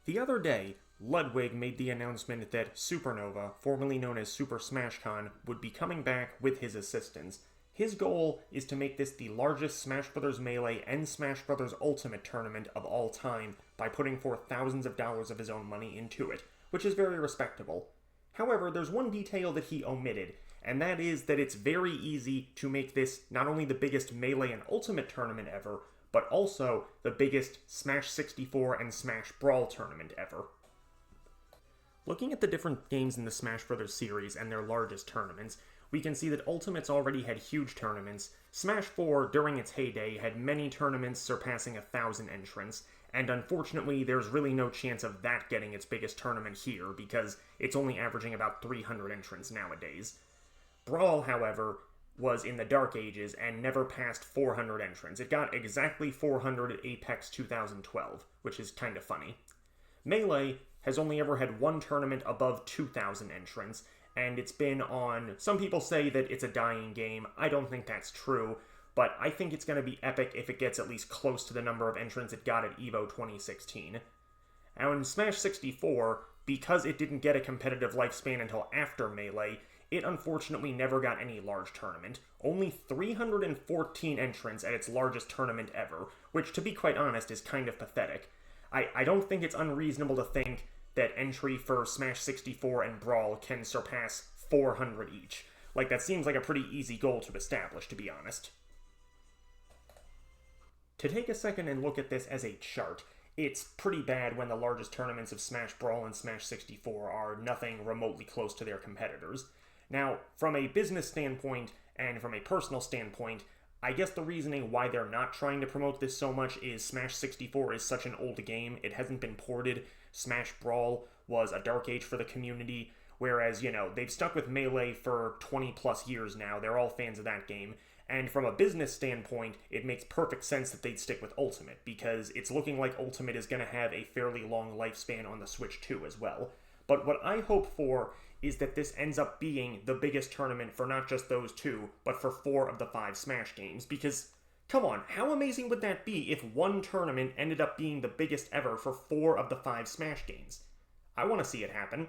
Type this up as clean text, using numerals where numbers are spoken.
The other day, Ludwig made the announcement that Supernova, formerly known as Super Smash Con, would be coming back with his assistants. His goal is to make this the largest Smash Bros. Melee and Smash Bros. Ultimate tournament of all time by putting forth thousands of dollars of his own money into it, which is very respectable. However, there's one detail that he omitted, and that is that it's very easy to make this not only the biggest Melee and Ultimate tournament ever, but also the biggest Smash 64 and Smash Brawl tournament ever. Looking at the different games in the Smash Bros. Series and their largest tournaments, we can see that Ultimate's already had huge tournaments. Smash 4, during its heyday, had many tournaments surpassing 1,000 entrants, and unfortunately there's really no chance of that getting its biggest tournament here, because it's only averaging about 300 entrants nowadays. Brawl, however, was in the Dark Ages and never passed 400 entrants. It got exactly 400 at Apex 2012, which is kind of funny. Melee has only ever had one tournament above 2,000 entrants, and it's been on... Some people say that it's a dying game. I don't think that's true, but I think it's going to be epic if it gets at least close to the number of entrants it got at EVO 2016. Now in Smash 64, because it didn't get a competitive lifespan until after Melee, it unfortunately never got any large tournament. Only 314 entrants at its largest tournament ever, which, to be quite honest, is kind of pathetic. I don't think it's unreasonable to think that entry for Smash 64 and Brawl can surpass 400 each. Like, that seems like a pretty easy goal to establish, to be honest. To take a second and look at this as a chart, it's pretty bad when the largest tournaments of Smash Brawl and Smash 64 are nothing remotely close to their competitors. Now, from a business standpoint and from a personal standpoint, I guess the reasoning why they're not trying to promote this so much is Smash 64 is such an old game, it hasn't been ported. Smash Brawl was a dark age for the community, whereas, they've stuck with Melee for 20 plus years now, they're all fans of that game, and from a business standpoint, it makes perfect sense that they'd stick with Ultimate, because it's looking like Ultimate is going to have a fairly long lifespan on the Switch too as well. But what I hope for is that this ends up being the biggest tournament for not just those two, but for 4 of the 5 Smash games, because, come on, how amazing would that be if one tournament ended up being the biggest ever for 4 of the 5 Smash games? I want to see it happen.